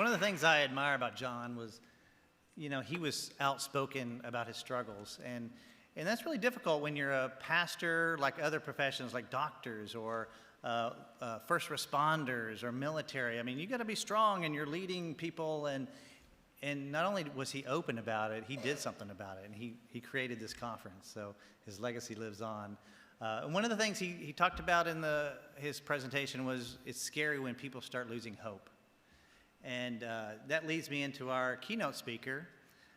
One of the things I admire about John was, he was outspoken about his struggles. And that's really difficult when you're a pastor, like other professions, like doctors or first responders or military. I mean, you got to be strong, and you're leading people. And not only was he open about it, he did something about it, and he created this conference. So his legacy lives on. And one of the things he talked about in his presentation was it's scary when people start losing hope. And that leads me into our keynote speaker.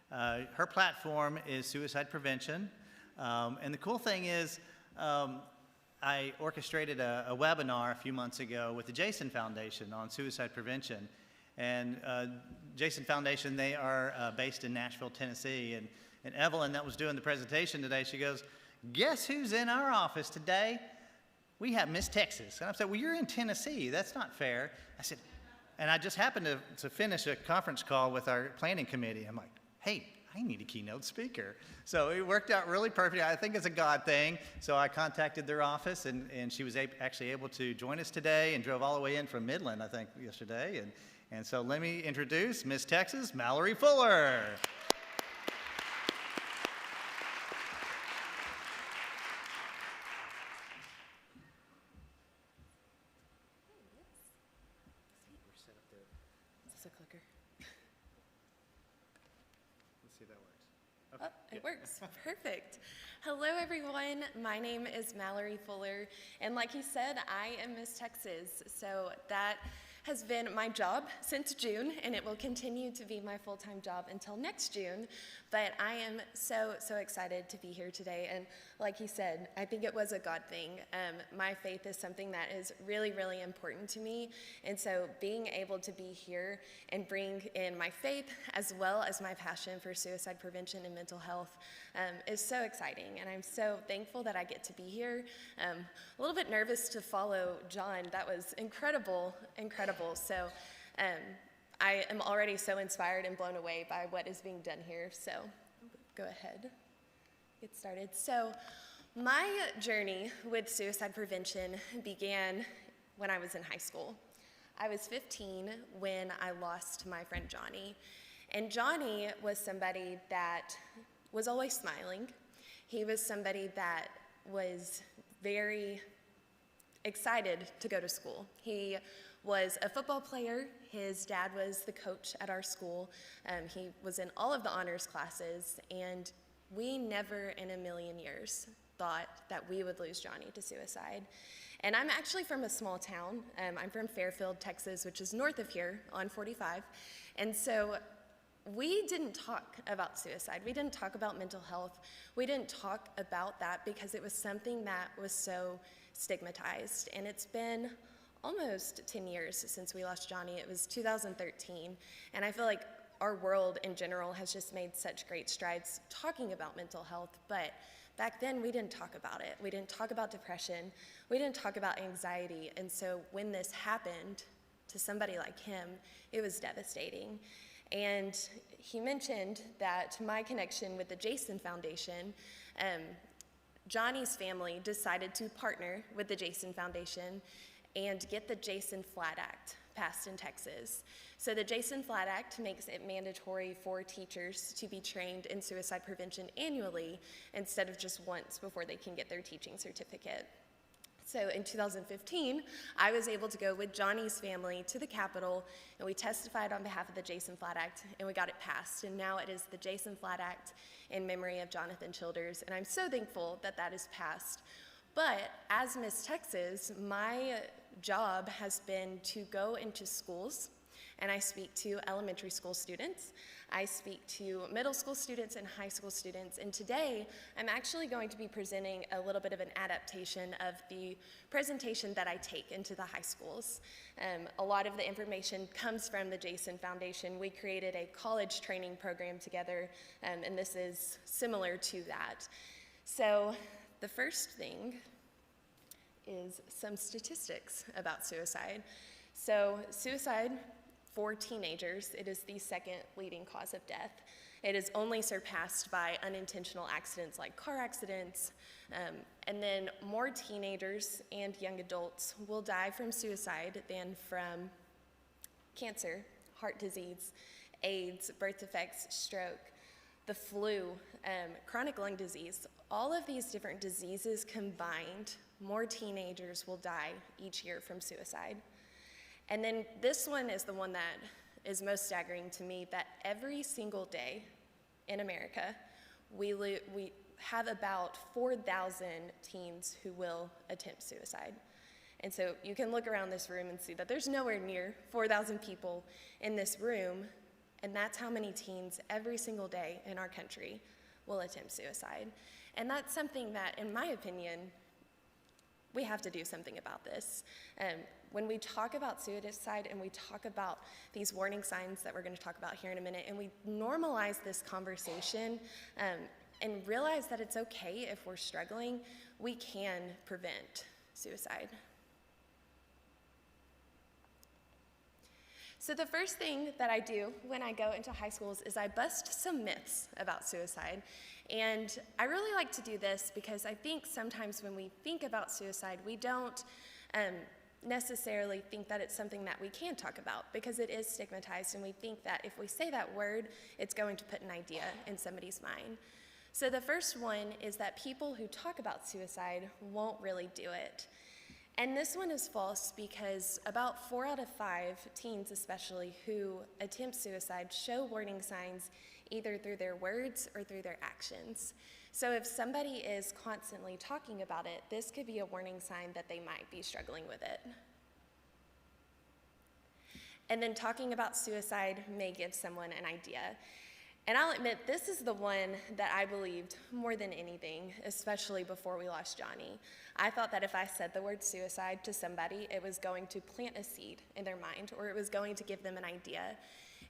Her platform is suicide prevention. And the cool thing is, I orchestrated a webinar a few months ago with the Jason Foundation on suicide prevention. And Jason Foundation, they are based in Nashville, Tennessee. And Evelyn, that was doing the presentation today, she goes, "Guess who's in our office today? We have Miss Texas." And I said, "Well, you're in Tennessee. That's not fair." I said, and I just happened to finish a conference call with our planning committee. I'm like, "Hey, I need a keynote speaker." So it worked out really perfect. I think it's a God thing. So I contacted their office, and she was actually able to join us today and drove all the way in from Midland, I think, yesterday. And so let me introduce Miss Texas, Mallory Fuller. It works. Perfect. Hello, everyone. My name is Mallory Fuller, and like he said, I am Miss Texas. So that has been my job since June, and it will continue to be my full-time job until next June. But I am so excited to be here today. And like he said, I think it was a God thing. My faith is something that is really, really important to me. And so being able to be here and bring in my faith as well as my passion for suicide prevention and mental health is so exciting. And I'm so thankful that I get to be here. A little bit nervous to follow John. That was incredible. So I am already so inspired and blown away by what is being done here. So go ahead, get started. So my journey with suicide prevention began when I was in high school. I was 15 when I lost my friend Johnny. And Johnny was somebody that was always smiling. He was somebody that was very excited to go to school. He was a football player. His dad was the coach at our school. He was in all of the honors classes, and we never in a million years thought that we would lose Johnny to suicide. And I'm actually from a small town. I'm from Fairfield, Texas, which is north of here on 45. And so we didn't talk about suicide. We didn't talk about mental health. We didn't talk about that because it was something that was so stigmatized. And it's been almost 10 years since we lost Johnny. It was 2013. And I feel like our world in general has just made such great strides talking about mental health. But back then, we didn't talk about it. We didn't talk about depression. We didn't talk about anxiety. And so when this happened to somebody like him, it was devastating. And he mentioned that my connection with the Jason Foundation, Johnny's family decided to partner with the Jason Foundation and get the Jason Flat Act passed in Texas. So the Jason Flat Act makes it mandatory for teachers to be trained in suicide prevention annually instead of just once before they can get their teaching certificate. So in 2015, I was able to go with Johnny's family to the Capitol, and we testified on behalf of the Jason Flat Act, and we got it passed. And now it is the Jason Flat Act in memory of Jonathan Childers, and I'm so thankful that that is passed. But as Miss Texas, my job has been to go into schools, and I speak to elementary school students. I speak to middle school students and high school students, and today I'm actually going to be presenting a little bit of an adaptation of the presentation that I take into the high schools. A lot of the information comes from the Jason Foundation. We created a college training program together, and this is similar to that. So the first thing is some statistics about suicide. So suicide for teenagers, it is the second leading cause of death. It is only surpassed by unintentional accidents like car accidents, and then more teenagers and young adults will die from suicide than from cancer, heart disease, AIDS, birth defects, stroke, the flu, chronic lung disease. All of these different diseases combined, more teenagers will die each year from suicide. And then this one is the one that is most staggering to me, that every single day in America, we have about 4,000 teens who will attempt suicide. And so you can look around this room and see that there's nowhere near 4,000 people in this room, and that's how many teens every single day in our country will attempt suicide. And that's something that, in my opinion, we have to do something about this. When we talk about suicide and we talk about these warning signs that we're going to talk about here in a minute, and we normalize this conversation and realize that it's okay if we're struggling, we can prevent suicide. So the first thing that I do when I go into high schools is I bust some myths about suicide. And I really like to do this because I think sometimes when we think about suicide, we don't necessarily think that it's something that we can talk about, because it is stigmatized, and we think that if we say that word, it's going to put an idea in somebody's mind. So the first one is that people who talk about suicide won't really do it. And this one is false, because about 4 out of 5 teens especially who attempt suicide show warning signs either through their words or through their actions. So if somebody is constantly talking about it, this could be a warning sign that they might be struggling with it. And then talking about suicide may give someone an idea. And I'll admit, this is the one that I believed more than anything, especially before we lost Johnny. I thought that if I said the word suicide to somebody, it was going to plant a seed in their mind, or it was going to give them an idea.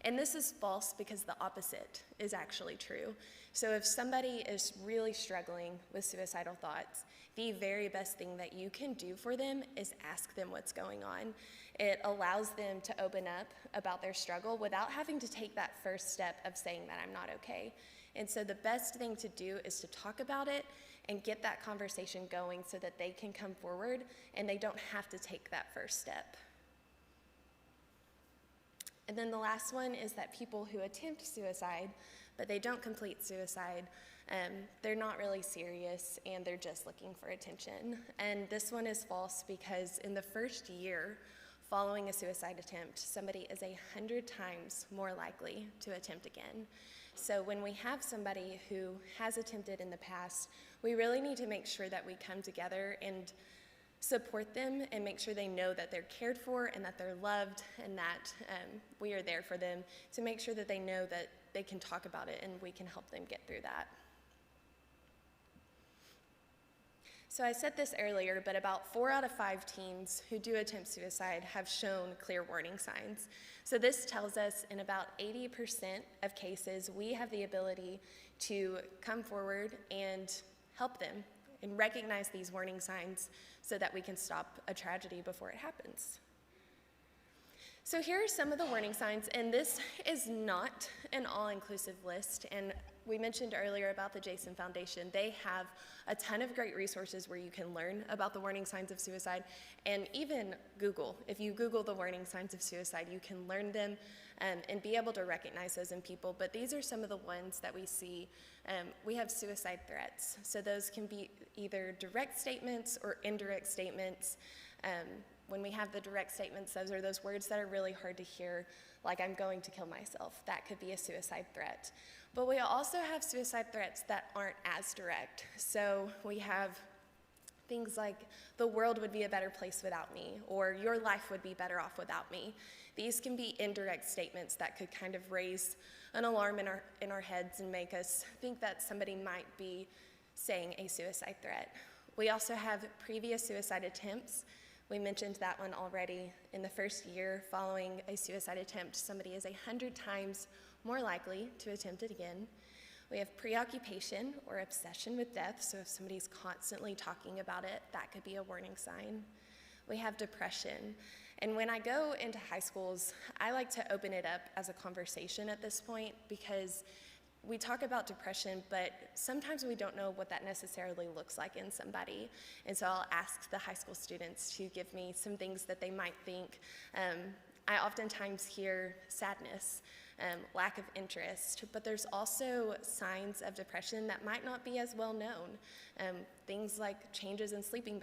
And this is false, because the opposite is actually true. So if somebody is really struggling with suicidal thoughts, the very best thing that you can do for them is ask them what's going on. It allows them to open up about their struggle without having to take that first step of saying that I'm not okay. And so the best thing to do is to talk about it and get that conversation going so that they can come forward and they don't have to take that first step. And then the last one is that people who attempt suicide, but they don't complete suicide, they're not really serious and they're just looking for attention. And this one is false, because in the first year following a suicide attempt, somebody is 100 times more likely to attempt again. So when we have somebody who has attempted in the past, we really need to make sure that we come together and support them and make sure they know that they're cared for and that they're loved, and that we are there for them, to make sure that they know that they can talk about it and we can help them get through that. So I said this earlier, but about 4 out of 5 teens who do attempt suicide have shown clear warning signs. So this tells us in about 80% of cases, we have the ability to come forward and help them and recognize these warning signs so that we can stop a tragedy before it happens. So here are some of the warning signs, and this is not an all-inclusive list. And we mentioned earlier about the Jason Foundation. They have a ton of great resources where you can learn about the warning signs of suicide, and even Google. If you Google the warning signs of suicide, you can learn them and be able to recognize those in people. But these are some of the ones that we see. We have suicide threats. So those can be either direct statements or indirect statements. When we have the direct statements, those are those words that are really hard to hear, like I'm going to kill myself. That could be a suicide threat. But we also have suicide threats that aren't as direct. So we have things like, the world would be a better place without me, or your life would be better off without me. These can be indirect statements that could kind of raise an alarm in our heads and make us think that somebody might be saying a suicide threat. We also have previous suicide attempts. We mentioned that one already. In the first year following a suicide attempt, somebody is 100 times more likely to attempt it again. We have preoccupation or obsession with death, so if somebody's constantly talking about it, that could be a warning sign. We have depression, and when I go into high schools, I like to open it up as a conversation at this point, because we talk about depression, but sometimes we don't know what that necessarily looks like in somebody. And so I'll ask the high school students to give me some things that they might think. I oftentimes hear sadness, lack of interest, but there's also signs of depression that might not be as well known. Things like changes in sleeping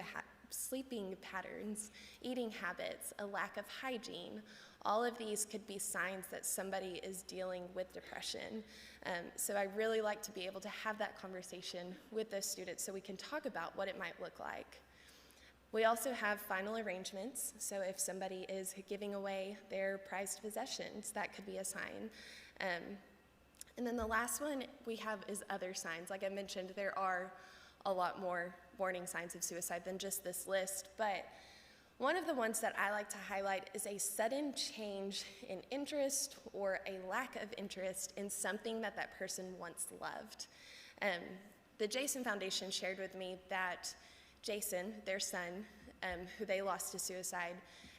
patterns, eating habits, a lack of hygiene. All of these could be signs that somebody is dealing with depression. So I really like to be able to have that conversation with those students so we can talk about what it might look like. We also have final arrangements, so if somebody is giving away their prized possessions, that could be a sign. And then the last one we have is other signs. Like I mentioned, there are a lot more warning signs of suicide than just this list, but one of the ones that I like to highlight is a sudden change in interest or a lack of interest in something that that person once loved. The Jason Foundation shared with me that Jason, their son, who they lost to suicide,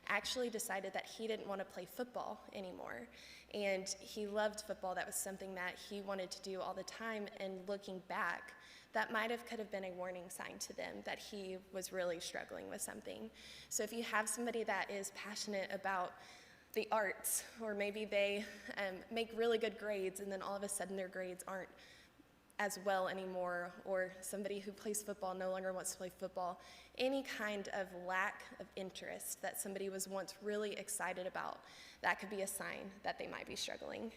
actually decided that he didn't want to play football anymore. And he loved football. That was something that he wanted to do all the time. And looking back, that could have been a warning sign to them that he was really struggling with something. So if you have somebody that is passionate about the arts, or maybe they make really good grades and then all of a sudden their grades aren't as well anymore, or somebody who plays football no longer wants to play football, any kind of lack of interest that somebody was once really excited about, that could be a sign that they might be struggling.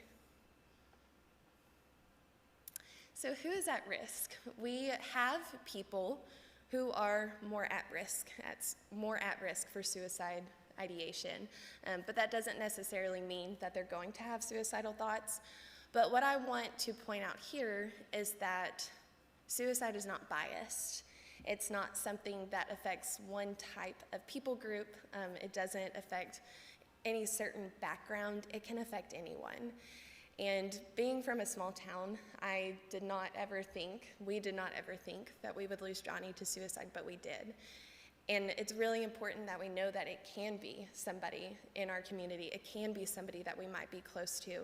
So who is at risk? We have people who are more at risk for suicide ideation, but that doesn't necessarily mean that they're going to have suicidal thoughts. But what I want to point out here is that suicide is not biased. It's not something that affects one type of people group. It doesn't affect any certain background. It can affect anyone. And being from a small town, we did not ever think that we would lose Johnny to suicide, but we did. And it's really important that we know that it can be somebody in our community. It can be somebody that we might be close to.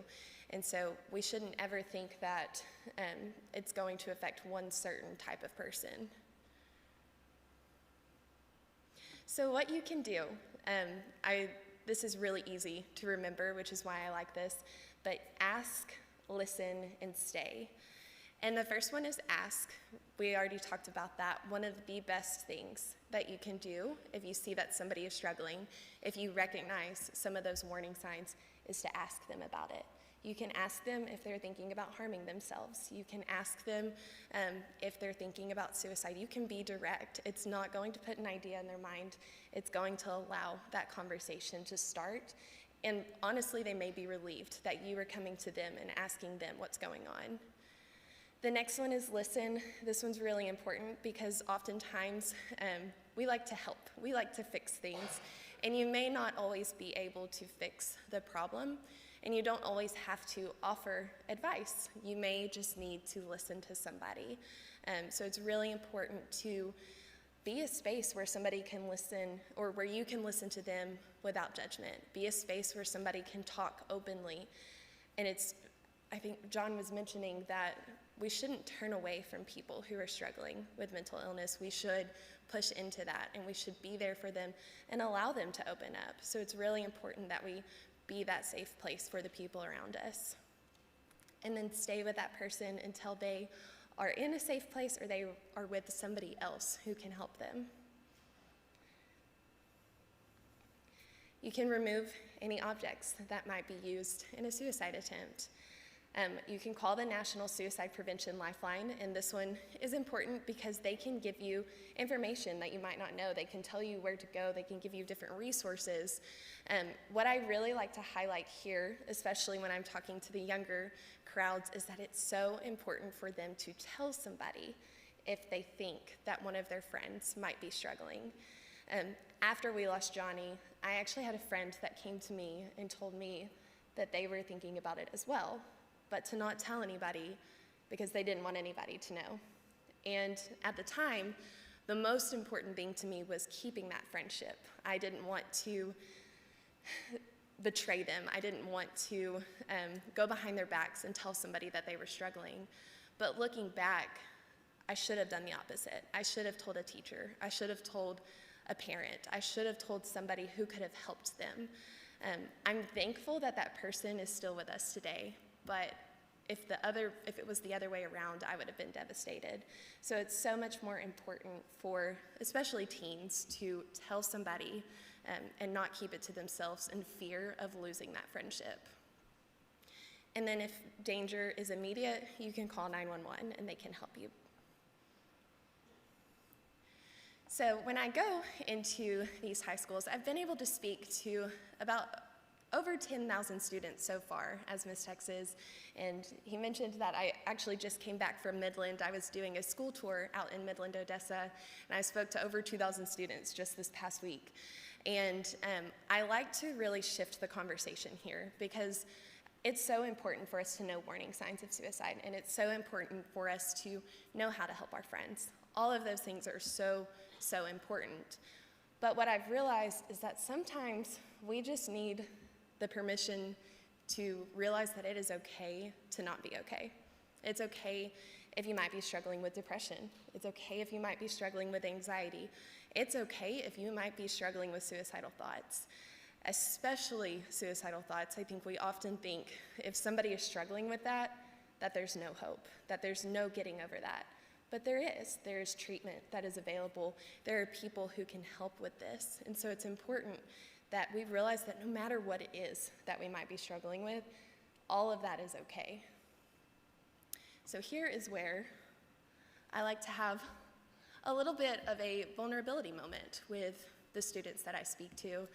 And so we shouldn't ever think that it's going to affect one certain type of person. So what you can do, this is really easy to remember, which is why I like this, but ask, listen, and stay. And the first one is ask. We already talked about that. One of the best things that you can do if you see that somebody is struggling, if you recognize some of those warning signs, is to ask them about it. You can ask them if they're thinking about harming themselves. You can ask them if they're thinking about suicide. You can be direct. It's not going to put an idea in their mind. It's going to allow that conversation to start. And honestly, they may be relieved that you are coming to them and asking them what's going on. The next one is listen. This one's really important because oftentimes we like to help. We like to fix things. And you may not always be able to fix the problem, and you don't always have to offer advice. You may just need to listen to somebody. So it's really important to be a space where somebody can listen, or where you can listen to them without judgment. Be a space where somebody can talk openly. And I think John was mentioning that we shouldn't turn away from people who are struggling with mental illness. We should push into that, and we should be there for them and allow them to open up. So it's really important that we be that safe place for the people around us. And then stay with that person until they are in a safe place or they are with somebody else who can help them. You can remove any objects that might be used in a suicide attempt. You can call the National Suicide Prevention Lifeline, and this one is important because they can give you information that you might not know. They can tell you where to go. They can give you different resources. What I really like to highlight here, especially when I'm talking to the younger crowds, is that it's so important for them to tell somebody if they think that one of their friends might be struggling. After we lost Johnny, I actually had a friend that came to me and told me that they were thinking about it as well, but to not tell anybody because they didn't want anybody to know. And at the time, the most important thing to me was keeping that friendship. I didn't want to betray them. I didn't want to go behind their backs and tell somebody that they were struggling. But looking back, I should have done the opposite. I should have told a teacher. I should have told a parent. I should have told somebody who could have helped them. I'm thankful that that person is still with us today, but if it was the other way around, I would have been devastated. So it's so much more important for, especially teens, to tell somebody and not keep it to themselves in fear of losing that friendship. And then if danger is immediate, you can call 911 and they can help you. So when I go into these high schools, I've been able to speak to about over 10,000 students so far as Miss Texas, and he mentioned that I actually just came back from Midland. I was doing a school tour out in Midland, Odessa, and I spoke to over 2,000 students just this past week. And I like to really shift the conversation here because it's so important for us to know warning signs of suicide, and it's so important for us to know how to help our friends. All of those things are so, so important. But what I've realized is that sometimes we just need the permission to realize that it is okay to not be okay. It's okay if you might be struggling with depression. It's okay if you might be struggling with anxiety. It's okay if you might be struggling with suicidal thoughts, especially suicidal thoughts. I think we often think if somebody is struggling with that there's no hope, that there's no getting over that. But there is treatment that is available. There are people who can help with this. And so it's important that we realize that no matter what it is that we might be struggling with, all of that is okay. So here is where I like to have a little bit of a vulnerability moment with the students that I speak to.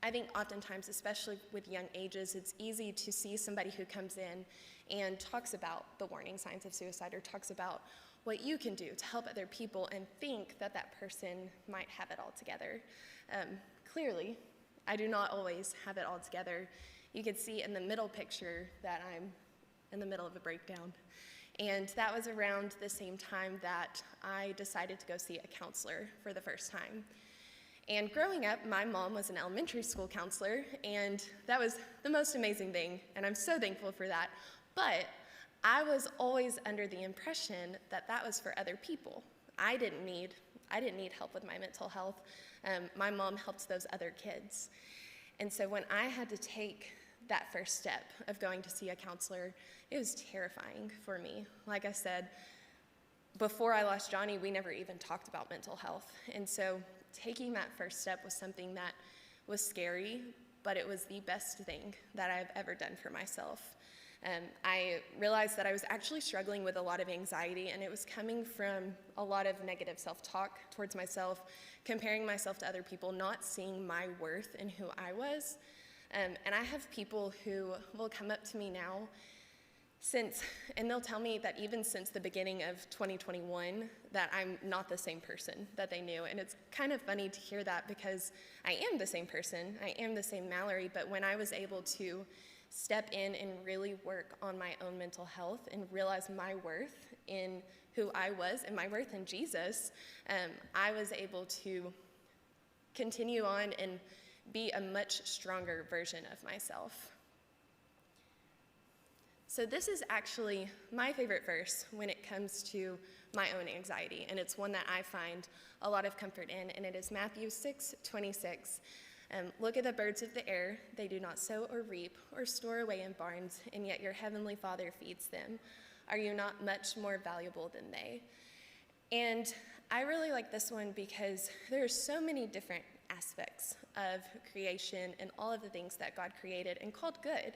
I think oftentimes, especially with young ages, it's easy to see somebody who comes in and talks about the warning signs of suicide or talks about what you can do to help other people and think that that person might have it all together. Clearly, I do not always have it all together. You can see in the middle picture that I'm in the middle of a breakdown. And that was around the same time that I decided to go see a counselor for the first time. And growing up, my mom was an elementary school counselor, and that was the most amazing thing, and I'm so thankful for that. But I was always under the impression that that was for other people. I didn't need help with my mental health. My mom helped those other kids. And so when I had to take that first step of going to see a counselor, it was terrifying for me. Like I said, before I lost Johnny, we never even talked about mental health. And so taking that first step was something that was scary, but it was the best thing that I've ever done for myself. I realized that I was actually struggling with a lot of anxiety, and it was coming from a lot of negative self-talk towards myself, comparing myself to other people, not seeing my worth in who I was. And I have people who will come up to me now and they'll tell me that even since the beginning of 2021, that I'm not the same person that they knew. And it's kind of funny to hear that because I am the same person, I am the same Mallory, but when I was able to step in and really work on my own mental health and realize my worth in who I was and my worth in Jesus, I was able to continue on and be a much stronger version of myself. So this is actually my favorite verse when it comes to my own anxiety, and it's one that I find a lot of comfort in, and it is Matthew 6:26. Look at the birds of the air. They do not sow or reap or store away in barns, and yet your heavenly Father feeds them. Are you not much more valuable than they? And I really like this one because there are so many different aspects of creation and all of the things that God created and called good.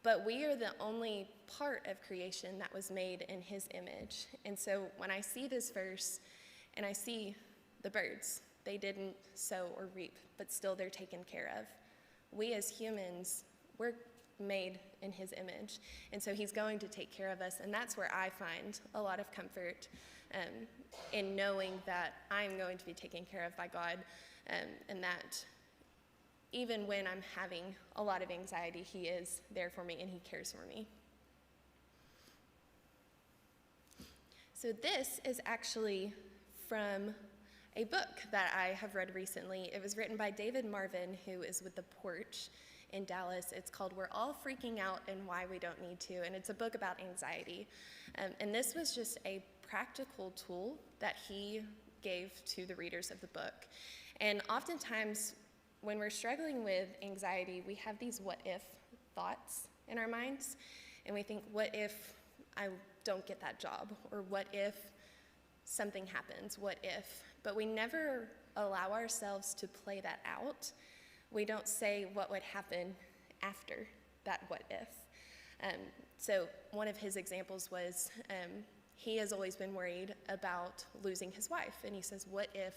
But we are the only part of creation that was made in his image. And so when I see this verse and I see the birds, they didn't sow or reap, but still they're taken care of. We as humans, we're made in his image. And so he's going to take care of us. And that's where I find a lot of comfort in knowing that I'm going to be taken care of by God, and that even when I'm having a lot of anxiety, he is there for me and he cares for me. So this is actually from a book that I have read recently. It was written by David Marvin, who is with The Porch in Dallas. It's called We're All Freaking Out and Why We Don't Need to, and it's a book about anxiety. And this was just a practical tool that he gave to the readers of the book. And oftentimes, when we're struggling with anxiety, we have these what if thoughts in our minds, and we think, what if I don't get that job? Or what if something happens? What if? But we never allow ourselves to play that out. We don't say what would happen after that what if. So one of his examples was he has always been worried about losing his wife. And he says, what if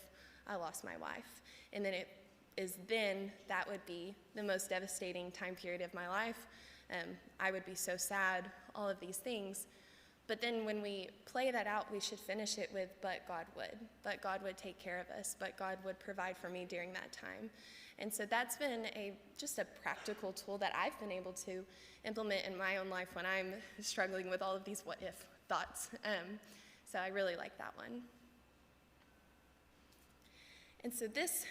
I lost my wife? And then that would be the most devastating time period of my life. I would be so sad, all of these things. But then when we play that out, we should finish it with, but God would. But God would take care of us. But God would provide for me during that time. And so that's been just a practical tool that I've been able to implement in my own life when I'm struggling with all of these what if thoughts. So I really like that one. And so this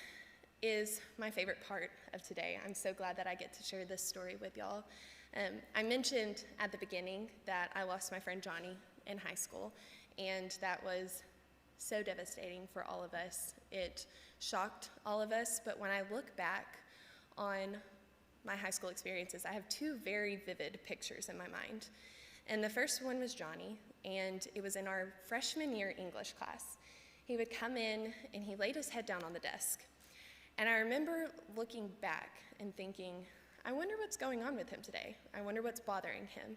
is my favorite part of today. I'm so glad that I get to share this story with y'all. I mentioned at the beginning that I lost my friend Johnny in high school, and that was so devastating for all of us. It shocked all of us, but when I look back on my high school experiences, I have two very vivid pictures in my mind. And the first one was Johnny, and it was in our freshman year English class. He would come in, and he laid his head down on the desk. And I remember looking back and thinking, I wonder what's going on with him today. I wonder what's bothering him.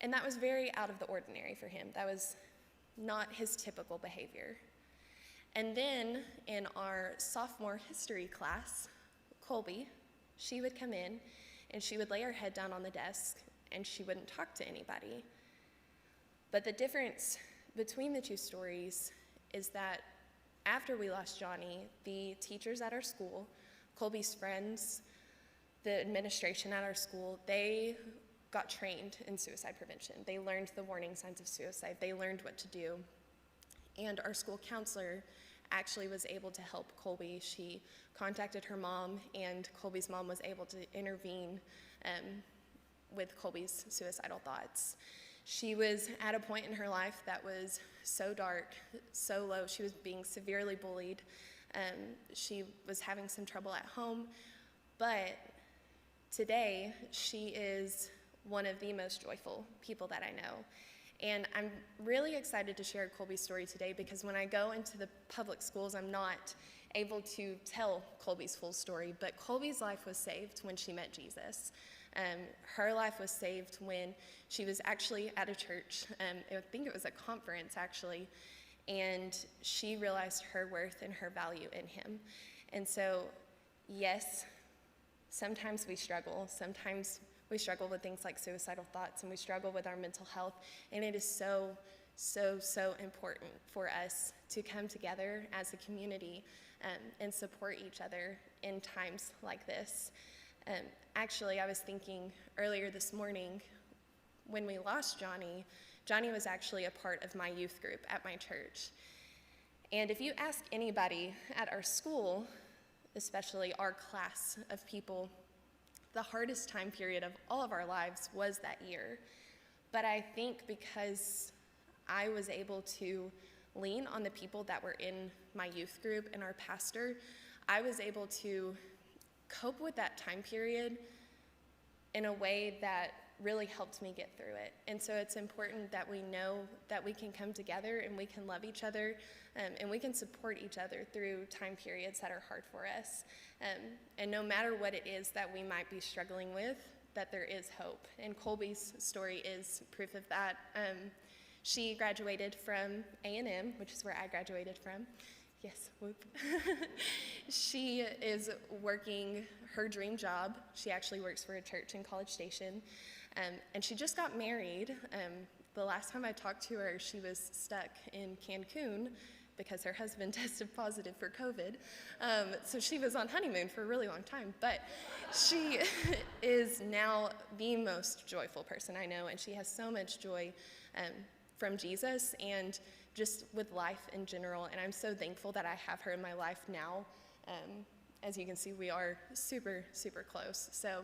And that was very out of the ordinary for him. That was not his typical behavior. And then in our sophomore history class, Colby, she would come in and she would lay her head down on the desk and she wouldn't talk to anybody. But the difference between the two stories is that after we lost Johnny, the teachers at our school, Colby's friends, the administration at our school, they got trained in suicide prevention. They learned the warning signs of suicide. They learned what to do. And our school counselor actually was able to help Colby. She contacted her mom, and Colby's mom was able to intervene with Colby's suicidal thoughts. She was at a point in her life that was so dark, so low. She was being severely bullied. She was having some trouble at home, but today, she is one of the most joyful people that I know. And I'm really excited to share Colby's story today because when I go into the public schools, I'm not able to tell Colby's full story, but Colby's life was saved when she met Jesus. Her life was saved when she was actually at a church. I think it was a conference, actually, and she realized her worth and her value in him. And so, yes, sometimes we struggle. Sometimes we struggle with things like suicidal thoughts, and we struggle with our mental health. And it is so, so, so important for us to come together as a community and support each other in times like this. Actually, I was thinking earlier this morning when we lost Johnny, Johnny was actually a part of my youth group at my church. And if you ask anybody at our school, especially our class of people, the hardest time period of all of our lives was that year. But I think because I was able to lean on the people that were in my youth group and our pastor, I was able to cope with that time period in a way that really helped me get through it. And so it's important that we know that we can come together and we can love each other and we can support each other through time periods that are hard for us. And no matter what it is that we might be struggling with, that there is hope. And Colby's story is proof of that. She graduated from A&M, which is where I graduated from. Yes, whoop. She is working her dream job. She actually works for a church in College Station. And she just got married. The last time I talked to her, she was stuck in Cancun because her husband tested positive for COVID. So she was on honeymoon for a really long time. But she is now the most joyful person I know, and she has so much joy from Jesus and just with life in general. And I'm so thankful that I have her in my life now. As you can see, we are super, super close. So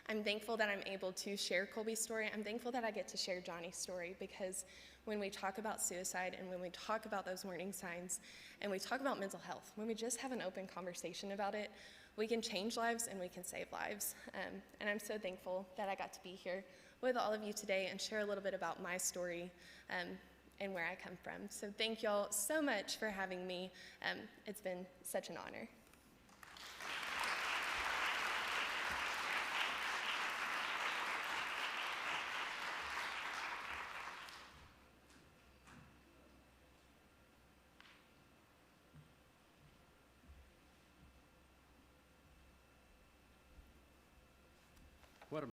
I'm thankful that I'm able to share Colby's story. I'm thankful that I get to share Johnny's story because when we talk about suicide and when we talk about those warning signs and we talk about mental health, when we just have an open conversation about it, we can change lives and we can save lives. And I'm so thankful that I got to be here with all of you today and share a little bit about my story and where I come from. So thank y'all so much for having me. It's been such an honor.